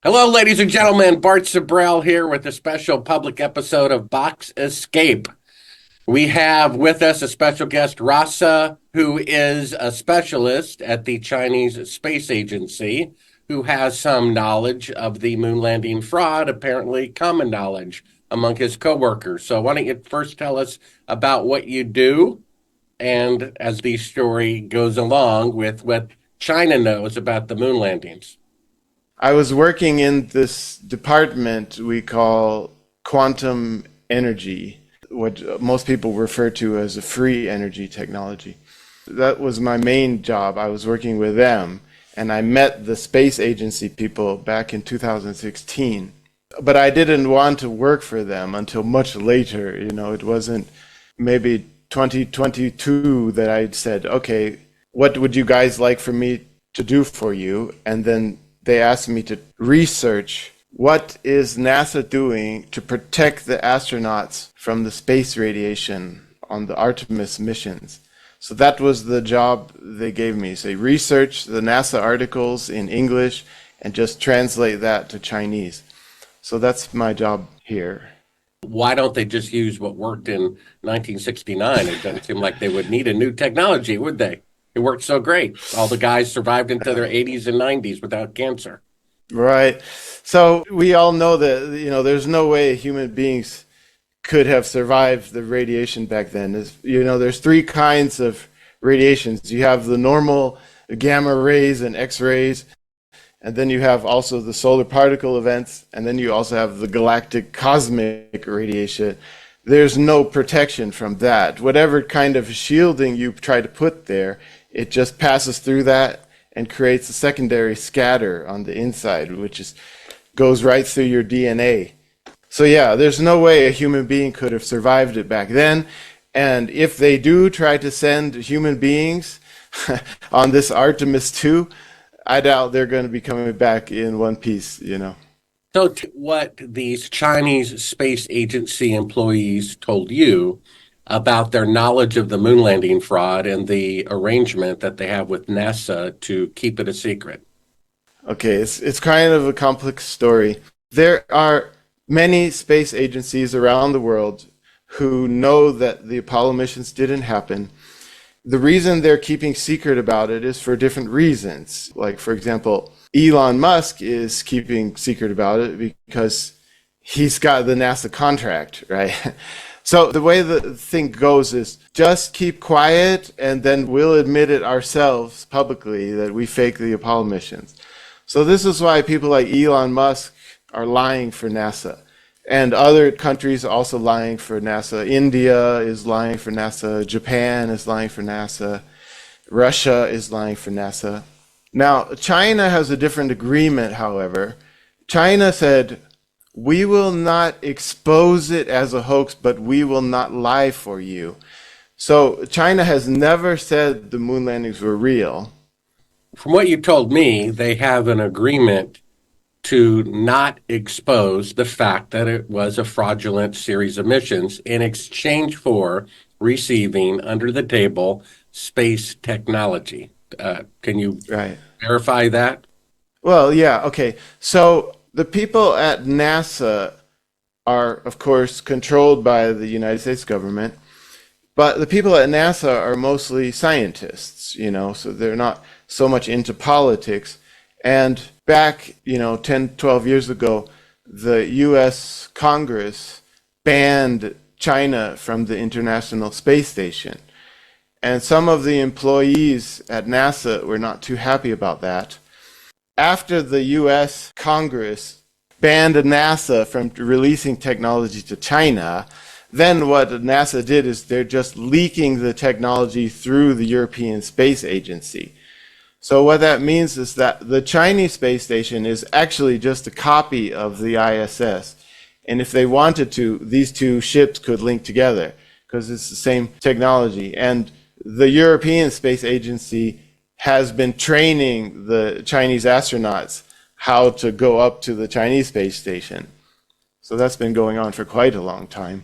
Hello, ladies and gentlemen. Bart Sibrel here with a special public episode of Box Escape. We have with us a special guest, Rasa, who is a specialist at the Chinese Space Agency, who has some knowledge of the moon landing fraud, apparently common knowledge among his coworkers. So why don't you first tell us about what you do, and as the story goes along with what China knows about the moon landings. I was working in this department we call quantum energy, what most people refer to as a free energy technology. That was my main job. I was working with them, and I met the space agency people back in 2016. But I didn't want to work for them until much later. It wasn't maybe 2022 that I said, okay, what would you guys like for me to do for you? And then they asked me to research what is NASA doing to protect the astronauts from the space radiation on the Artemis missions. So that was the job they gave me. So research the NASA articles in English and just translate that to Chinese. So that's my job here. Why don't they just use what worked in 1969? It doesn't seem like they would need a new technology, would they? It worked so great. All the guys survived into their 80s and 90s without cancer. Right. So we all know that, there's no way human beings could have survived the radiation back then. There's three kinds of radiations. You have the normal gamma rays and X-rays, and then you have also the solar particle events, and then you also have the galactic cosmic radiation. There's no protection from that. Whatever kind of shielding you try to put there, it just passes through that and creates a secondary scatter on the inside, which goes right through your DNA. So yeah, there's no way a human being could have survived it back then. And if they do try to send human beings on this Artemis II, I doubt they're going to be coming back in one piece, So what these Chinese space agency employees told you about their knowledge of the moon landing fraud and the arrangement that they have with NASA to keep it a secret. Okay, it's kind of a complex story. There are many space agencies around the world who know that the Apollo missions didn't happen. The reason they're keeping secret about it is for different reasons. Like, for example, Elon Musk is keeping secret about it because he's got the NASA contract, right? So the way the thing goes is just keep quiet, and then we'll admit it ourselves publicly that we faked the Apollo missions. So this is why people like Elon Musk are lying for NASA. And other countries are also lying for NASA. India is lying for NASA. Japan is lying for NASA. Russia is lying for NASA. Now, China has a different agreement, however. China said, we will not expose it as a hoax, but we will not lie for you. So China has never said the moon landings were real. From what you told me, they have an agreement to not expose the fact that it was a fraudulent series of missions in exchange for receiving under the table space technology. Can you verify that? Well, yeah, okay. So the people at NASA are, of course, controlled by the United States government, but the people at NASA are mostly scientists, so they're not so much into politics. And back, 10, 12 years ago, the U.S. Congress banned China from the International Space Station. And some of the employees at NASA were not too happy about that. After the U.S. Congress banned NASA from releasing technology to China, then what NASA did is they're just leaking the technology through the European Space Agency. So what that means is that the Chinese space station is actually just a copy of the ISS. And if they wanted to, these two ships could link together because it's the same technology. And the European Space Agency has been training the Chinese astronauts how to go up to the Chinese space station. So that's been going on for quite a long time.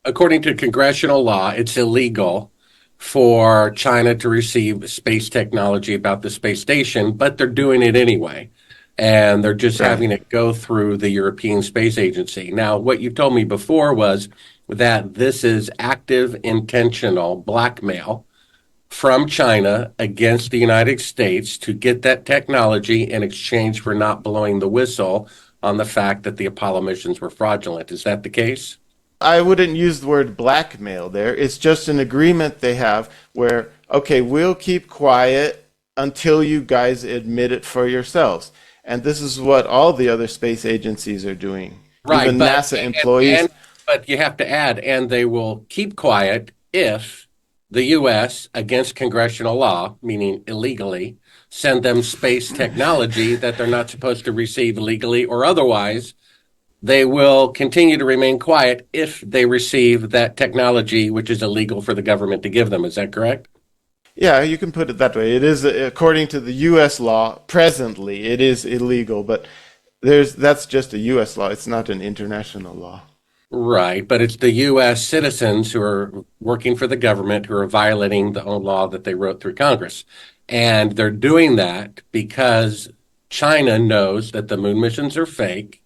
according to congressional law, it's illegal for China to receive space technology about the space station, but they're doing it anyway. And they're just Right. having it go through the European Space Agency. Now, what you told me before was that this is active, intentional blackmail from China against the United States to get that technology in exchange for not blowing the whistle on the fact that the Apollo missions were fraudulent. Is that the case? I wouldn't use the word blackmail there. It's just an agreement they have where, okay, we'll keep quiet until you guys admit it for yourselves. And this is what all the other space agencies are doing. Right, Even but NASA employees. but you have to add, and they will keep quiet if the U.S., against congressional law, meaning illegally, send them space technology that they're not supposed to receive legally or otherwise. They will continue to remain quiet if they receive that technology, which is illegal for the government to give them. Is that correct? Yeah, you can put it that way. It is, according to the U.S. law, presently, it is illegal, but that's just a U.S. law. It's not an international law. Right, but it's the U.S. citizens who are working for the government who are violating the own law that they wrote through Congress. And they're doing that because China knows that the moon missions are fake,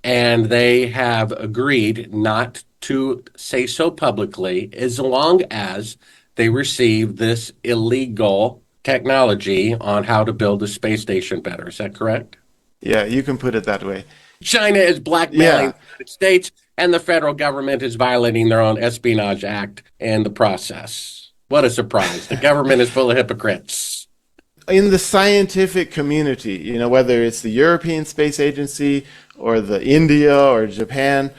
and they have agreed not to say so publicly as long as they receive this illegal technology on how to build a space station better. Is that correct? Yeah, you can put it that way. China is blackmailing Yeah, the United States, and the federal government is violating their own Espionage Act in the process. What a surprise. The government is full of hypocrites. in the scientific community, whether it's the European Space Agency or the India or Japan,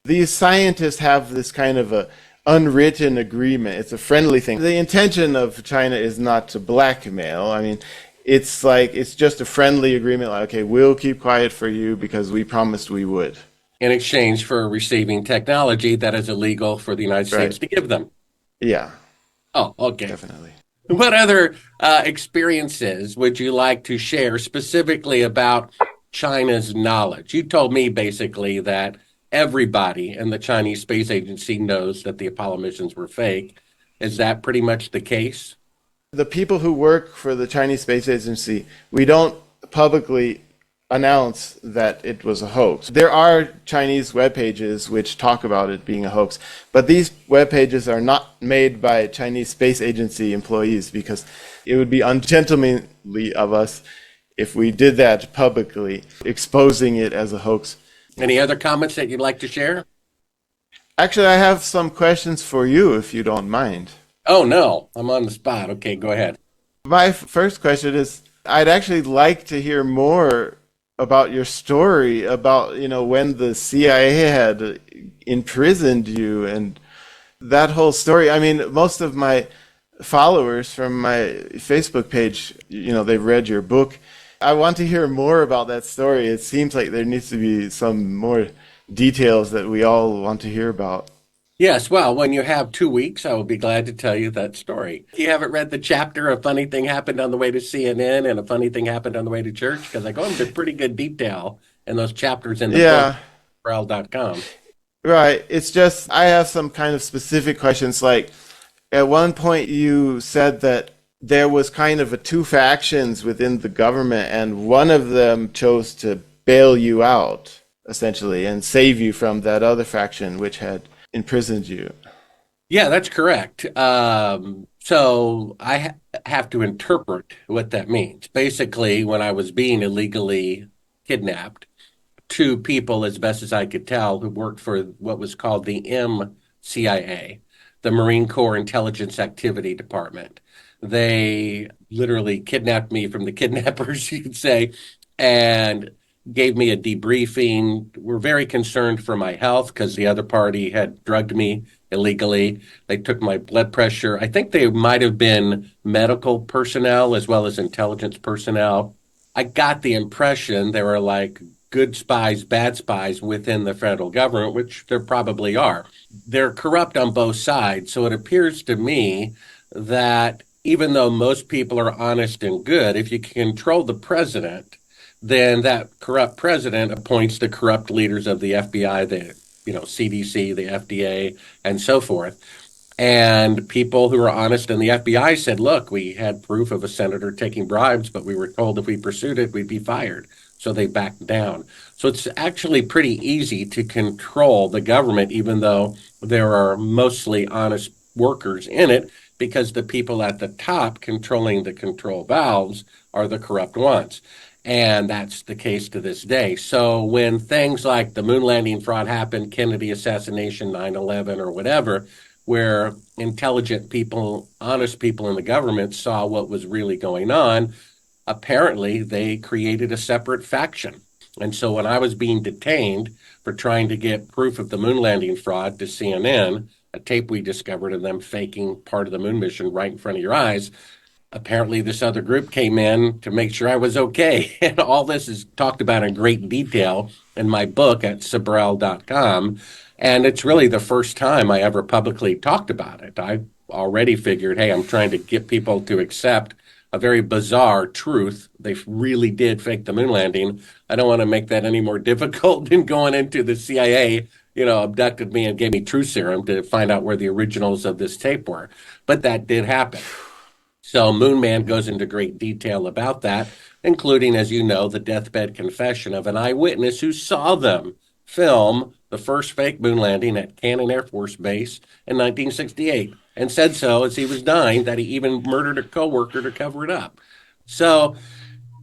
these scientists have this kind of a unwritten agreement. It's a friendly thing. The intention of China is not to blackmail. I mean, it's just a friendly agreement. Like, okay, we'll keep quiet for you because we promised we would. In exchange for receiving technology that is illegal for the United States Right? to give them. Yeah, Oh, okay. definitely. What other experiences would you like to share specifically about China's knowledge? You told me basically that everybody in the Chinese Space Agency knows that the Apollo missions were fake. Is that pretty much the case? The people who work for the Chinese Space Agency, we don't publicly announce that it was a hoax. There are Chinese web pages which talk about it being a hoax, but these web pages are not made by Chinese Space Agency employees because it would be ungentlemanly of us if we did that publicly, exposing it as a hoax. Any other comments that you'd like to share? Actually, I have some questions for you if you don't mind. Oh, no, I'm on the spot. Okay, go ahead. My first question is I'd actually like to hear more about your story about, when the CIA had imprisoned you and that whole story. I mean, most of my followers from my Facebook page, they've read your book. I want to hear more about that story. It seems like there needs to be some more details that we all want to hear about. Yes, well, when you have 2 weeks, I will be glad to tell you that story. You haven't read the chapter, A Funny Thing Happened on the Way to CNN and A Funny Thing Happened on the Way to Church? Because I go into pretty good detail in those chapters in the book, Yeah, Sibrel.com. right. It's just I have some kind of specific questions. Like at one point you said that there was kind of a two factions within the government, and one of them chose to bail you out, essentially, and save you from that other faction which had imprisoned you. Yeah, that's correct. So I have to interpret what that means. Basically, when I was being illegally kidnapped, two people, as best as I could tell, who worked for what was called the MCIA, the Marine Corps Intelligence Activity Department. They literally kidnapped me from the kidnappers, you could say, and gave me a debriefing. We're very concerned for my health because the other party had drugged me illegally. They took my blood pressure. I think they might have been medical personnel as well as intelligence personnel. I got the impression they were like good spies, bad spies within the federal government, which there probably are. They're corrupt on both sides. So it appears to me that even though most people are honest and good, if you can control the president, then that corrupt president appoints the corrupt leaders of the FBI, the CDC, the FDA, and so forth. And people who were honest in the FBI said, look, we had proof of a senator taking bribes, but we were told if we pursued it, we'd be fired. So they backed down. So it's actually pretty easy to control the government, even though there are mostly honest workers in it, because the people at the top controlling the control valves are the corrupt ones. And that's the case to this day. So when things like the moon landing fraud happened, Kennedy assassination, 9/11, or whatever, where intelligent people, honest people in the government saw what was really going on, apparently they created a separate faction. And so when I was being detained for trying to get proof of the moon landing fraud to CNN, a tape we discovered of them faking part of the moon mission right in front of your eyes, apparently this other group came in to make sure I was okay. And all this is talked about in great detail in my book at Sibrel.com. And it's really the first time I ever publicly talked about it. I already figured, hey, I'm trying to get people to accept a very bizarre truth. They really did fake the moon landing. I don't want to make that any more difficult than going into the CIA, abducted me and gave me truth serum to find out where the originals of this tape were. But that did happen. So Moon Man Yeah. goes into great detail about that, including, as you know, the deathbed confession of an eyewitness who saw them film the first fake moon landing at Cannon Air Force Base in 1968 and said so as he was dying, that he even murdered a coworker to cover it up. So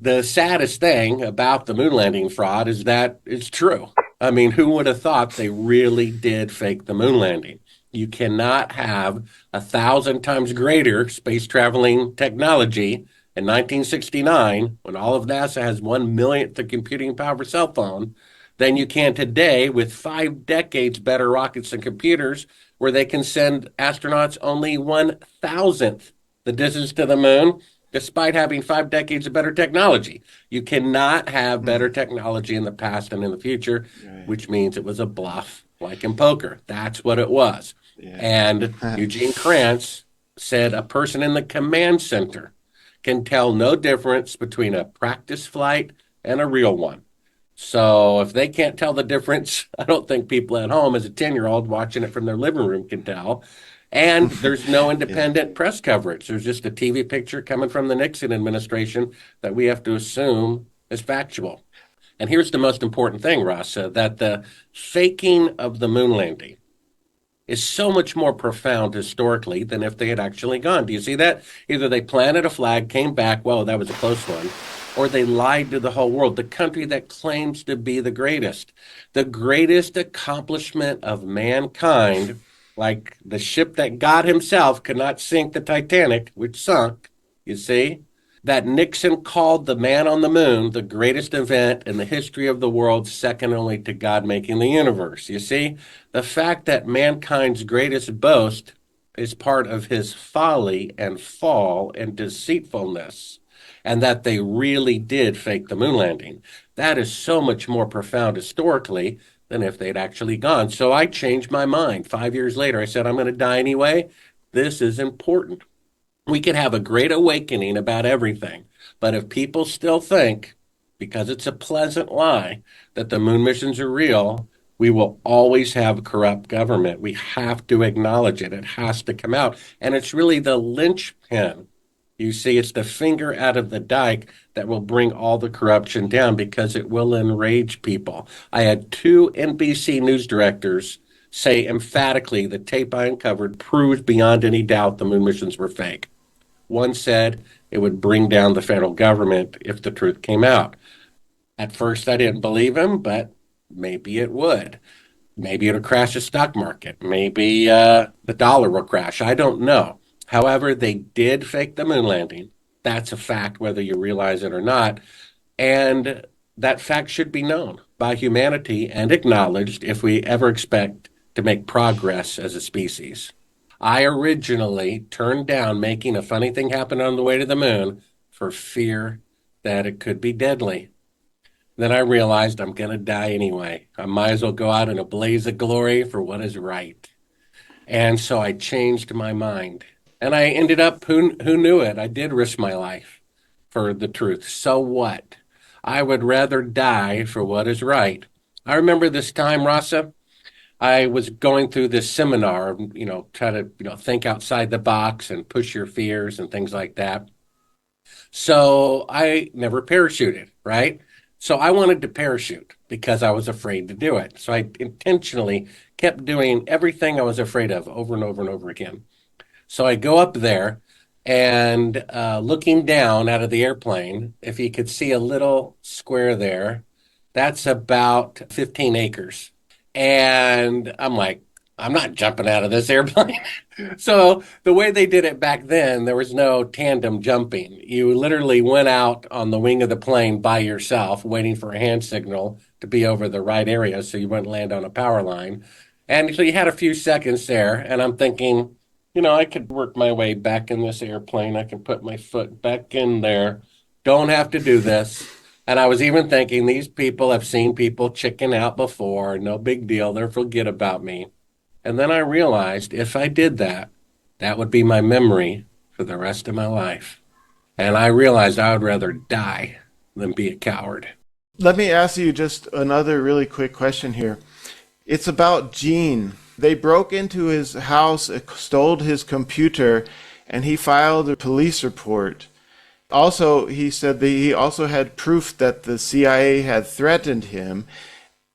the saddest thing about the moon landing fraud is that it's true. I mean, who would have thought they really did fake the moon landing? You cannot have 1,000 times greater space traveling technology in 1969, when all of NASA has 1 millionth the computing power of a cell phone, than you can today with 5 decades better rockets and computers, where they can send astronauts only 1,000th the distance to the moon, despite having 5 decades of better technology. You cannot have better Mm. technology in the past and in the future, Right. which means it was a bluff, like in poker. That's what it was. Yeah. And Eugene Krantz said a person in the command center can tell no difference between a practice flight and a real one. So if they can't tell the difference, I don't think people at home as a 10-year-old watching it from their living room can tell. And there's no Yeah. independent press coverage. There's just a TV picture coming from the Nixon administration that we have to assume is factual. And here's the most important thing, Rasa, that the faking of the moon landing is so much more profound historically than if they had actually gone. Do you see that? Either they planted a flag, came back, whoa, that was a close one, or they lied to the whole world, the country that claims to be the greatest accomplishment of mankind, like the ship that God himself could not sink, the Titanic, which sunk, you see? That Nixon called the man on the moon the greatest event in the history of the world, second only to God making the universe. You see, the fact that mankind's greatest boast is part of his folly and fall and deceitfulness, and that they really did fake the moon landing. That is so much more profound historically than if they'd actually gone. So I changed my mind. 5 years later, I said, I'm going to die anyway. This is important. We could have a great awakening about everything. But if people still think, because it's a pleasant lie, that the moon missions are real, we will always have a corrupt government. We have to acknowledge it. It has to come out. And it's really the linchpin. You see, it's the finger out of the dike that will bring all the corruption down, because it will enrage people. I had two NBC news directors say emphatically the tape I uncovered proves beyond any doubt the moon missions were fake. One said it would bring down the federal government if the truth came out. At first, I didn't believe him, but maybe it would. Maybe it'll crash the stock market. Maybe the dollar will crash. I don't know. However, they did fake the moon landing. That's a fact, whether you realize it or not. And that fact should be known by humanity and acknowledged if we ever expect to make progress as a species. I originally turned down making a funny thing happen on the way to the moon for fear that it could be deadly. Then I realized I'm going to die anyway. I might as well go out in a blaze of glory for what is right. And so I changed my mind. And I ended up, who knew it? I did risk my life for the truth. So what? I would rather die for what is right. I remember this time, Rasa. I was going through this seminar, try to, think outside the box and push your fears and things like that. So I never parachuted, right? So I wanted to parachute because I was afraid to do it. So I intentionally kept doing everything I was afraid of over and over and over again. So I go up there and looking down out of the airplane, if you could see a little square there, that's about 15 acres. And I'm like, I'm not jumping out of this airplane. So the way they did it back then, there was no tandem jumping. You literally went out on the wing of the plane by yourself, waiting for a hand signal to be over the right area so you wouldn't land on a power line. And so you had a few seconds there, and I'm thinking, I could work my way back in this airplane. I can put my foot back in there. Don't have to do this. And I was even thinking these people have seen people chicken out before. No big deal. They'll forget about me. And then I realized if I did that, that would be my memory for the rest of my life. And I realized I would rather die than be a coward. Let me ask you just another really quick question here. It's about Gene. They broke into his house, stole his computer, and he filed a police report. Also, he said that he also had proof that the CIA had threatened him,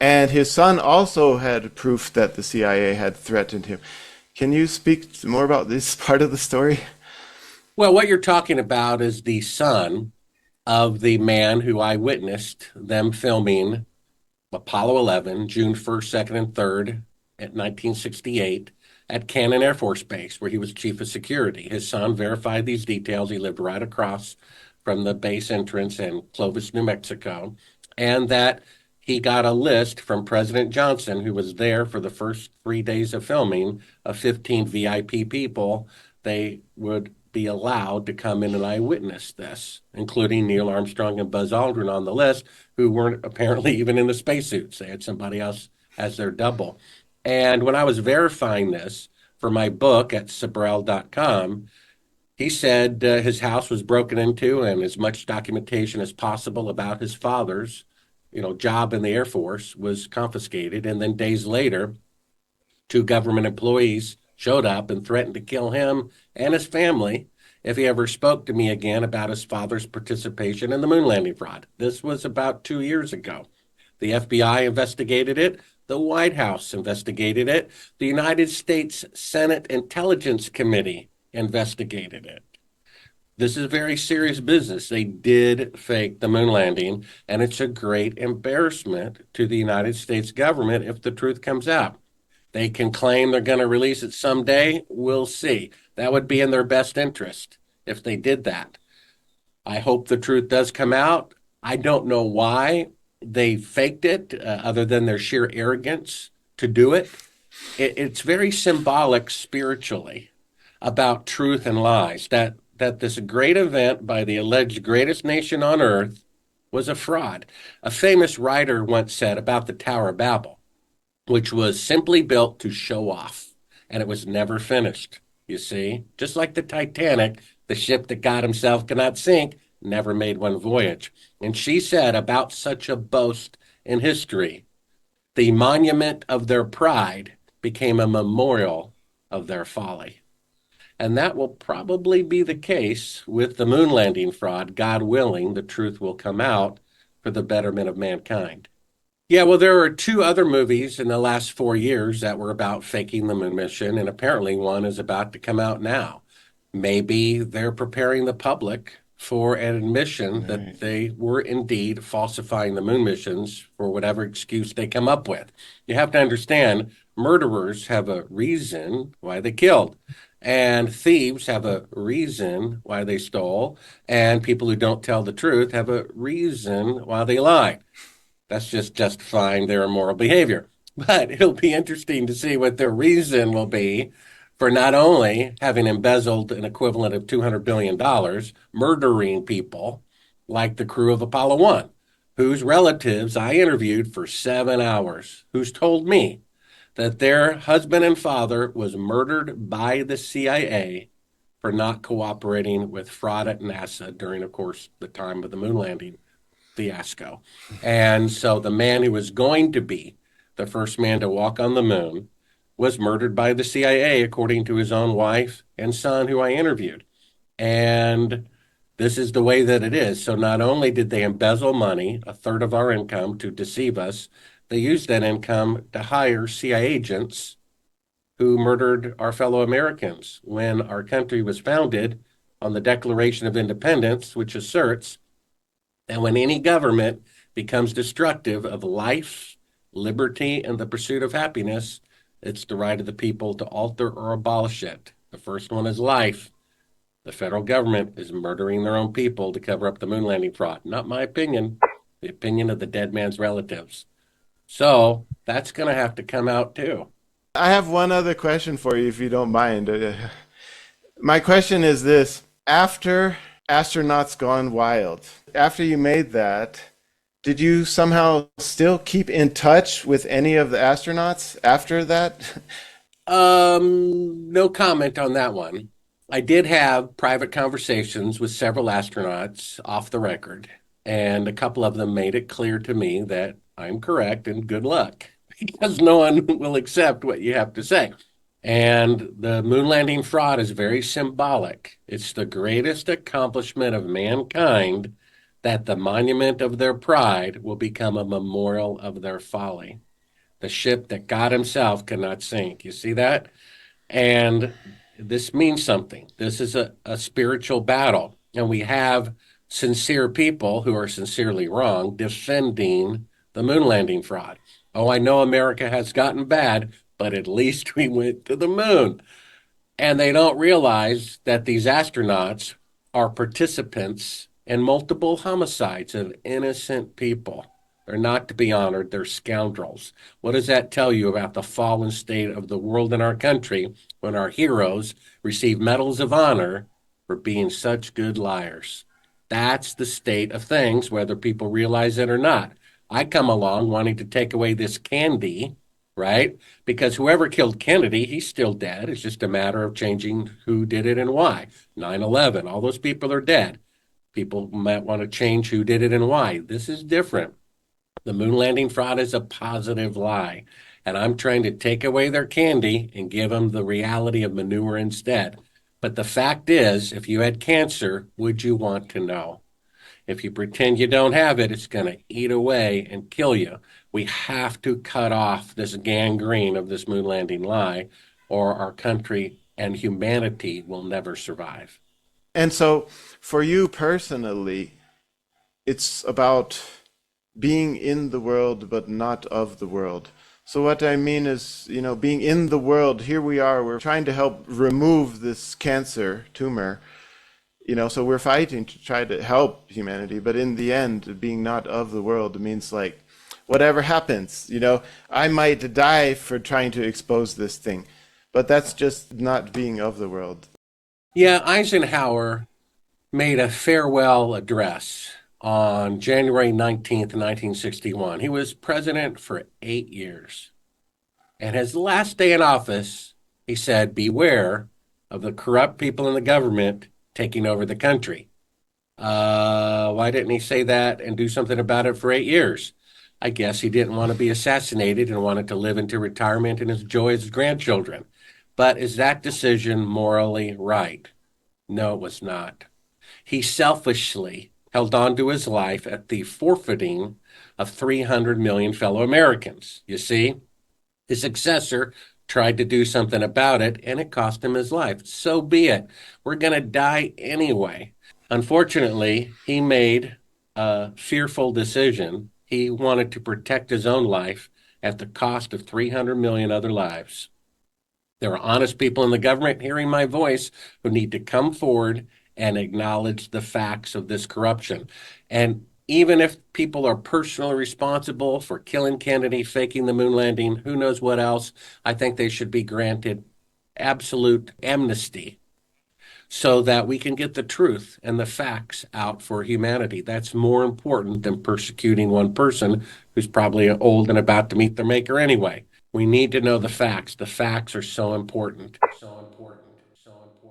and his son also had proof that the CIA had threatened him. Can you speak more about this part of the story? Well, what you're talking about is the son of the man who I witnessed them filming Apollo 11, June 1st, 2nd, and 3rd at 1968 at Cannon Air Force Base, where he was chief of security. His son verified these details. He lived right across from the base entrance in Clovis, New Mexico, and that he got a list from President Johnson, who was there for the first 3 days of filming, of 15 VIP people. They would be allowed to come in and eyewitness this, including Neil Armstrong and Buzz Aldrin on the list, who weren't apparently even in the spacesuits. They had somebody else as their double. And when I was verifying this for my book at Sibrel.com, he said his house was broken into and as much documentation as possible about his father's, job in the Air Force was confiscated. And then days later, two government employees showed up and threatened to kill him and his family if he ever spoke to me again about his father's participation in the moon landing fraud. This was about 2 years ago. The FBI investigated it. The White House investigated it. The United States Senate Intelligence Committee investigated it. This is very serious business. They did fake the moon landing, and it's a great embarrassment to the United States government if the truth comes out. They can claim they're going to release it someday. We'll see. That would be in their best interest if they did that. I hope the truth does come out. I don't know why they faked it, other than their sheer arrogance to do it. It's very symbolic spiritually about truth and lies, that this great event by the alleged greatest nation on earth was a fraud. A famous writer once said about the Tower of Babel, which was simply built to show off, and it was never finished. You see, just like the Titanic, the ship that God himself cannot sink, never made one voyage. And she said about such a boast in history, the monument of their pride became a memorial of their folly. And that will probably be the case with the moon landing fraud. God willing, the truth will come out for the betterment of mankind. Yeah, well, there are two other movies in the last 4 years that were about faking the moon mission, and apparently one is about to come out now. Maybe they're preparing the public for an admission that Right. they were indeed falsifying the moon missions for whatever excuse they come up with. You have to understand, murderers have a reason why they killed, and thieves have a reason why they stole, and people who don't tell the truth have a reason why they lie. That's just justifying their immoral behavior. But it'll be interesting to see what their reason will be for not only having embezzled an equivalent of $200 billion, murdering people like the crew of Apollo 1, whose relatives I interviewed for 7 hours, who's told me that their husband and father was murdered by the CIA for not cooperating with fraud at NASA during, of course, the time of the moon landing fiasco. And so the man who was going to be the first man to walk on the moon, was murdered by the CIA, according to his own wife and son, who I interviewed. And this is the way that it is. So not only did they embezzle money, a third of our income, to deceive us, they used that income to hire CIA agents who murdered our fellow Americans when our country was founded on the Declaration of Independence, which asserts that when any government becomes destructive of life, liberty, and the pursuit of happiness, it's the right of the people to alter or abolish it. The first one is life. The federal government is murdering their own people to cover up the moon landing fraud. Not my opinion, the opinion of the dead man's relatives. So that's going to have to come out too. I have one other question for you, if you don't mind. My question is this. After Astronauts Gone Wild, after you made that, did you somehow still keep in touch with any of the astronauts after that? No comment on that one. I did have private conversations with several astronauts off the record, and a couple of them made it clear to me that I'm correct and good luck because no one will accept what you have to say. And the moon landing fraud is very symbolic. It's the greatest accomplishment of mankind that the monument of their pride will become a memorial of their folly. The ship that God Himself cannot sink. You see that? And this means something. This is a spiritual battle. And we have sincere people who are sincerely wrong defending the moon landing fraud. Oh, I know America has gotten bad, but at least we went to the moon. And they don't realize that these astronauts are participants in multiple homicides of innocent people. They're not to be honored, they're scoundrels. What does that tell you about the fallen state of the world and our country when our heroes receive medals of honor for being such good liars? That's the state of things, whether people realize it or not. I come along wanting to take away this candy, right? Because whoever killed Kennedy, he's still dead. It's just a matter of changing who did it and why. 9/11, all those people are dead. People might want to change who did it and why. This is different. The moon landing fraud is a positive lie. And I'm trying to take away their candy and give them the reality of manure instead. But the fact is, if you had cancer, would you want to know? If you pretend you don't have it, it's going to eat away and kill you. We have to cut off this gangrene of this moon landing lie, or our country and humanity will never survive. And so, for you personally, it's about being in the world but not of the world. So what I mean is, being in the world, here we are, we're trying to help remove this cancer tumor, so we're fighting to try to help humanity, but in the end, being not of the world means like, whatever happens, I might die for trying to expose this thing, but that's just not being of the world. Yeah, Eisenhower made a farewell address on January 19th, 1961. He was president for 8 years. And his last day in office, he said, beware of the corrupt people in the government taking over the country. Why didn't he say that and do something about it for 8 years? I guess he didn't want to be assassinated and wanted to live into retirement and enjoy his grandchildren. But is that decision morally right? No, it was not. He selfishly held on to his life at the forfeiting of 300 million fellow Americans. You see, his successor tried to do something about it, and it cost him his life. So be it. We're going to die anyway. Unfortunately, he made a fearful decision. He wanted to protect his own life at the cost of 300 million other lives. There are honest people in the government hearing my voice who need to come forward and acknowledge the facts of this corruption. And even if people are personally responsible for killing Kennedy, faking the moon landing, who knows what else, I think they should be granted absolute amnesty so that we can get the truth and the facts out for humanity. That's more important than persecuting one person who's probably old and about to meet their maker anyway. We need to know the facts. The facts are so important. So important. So important.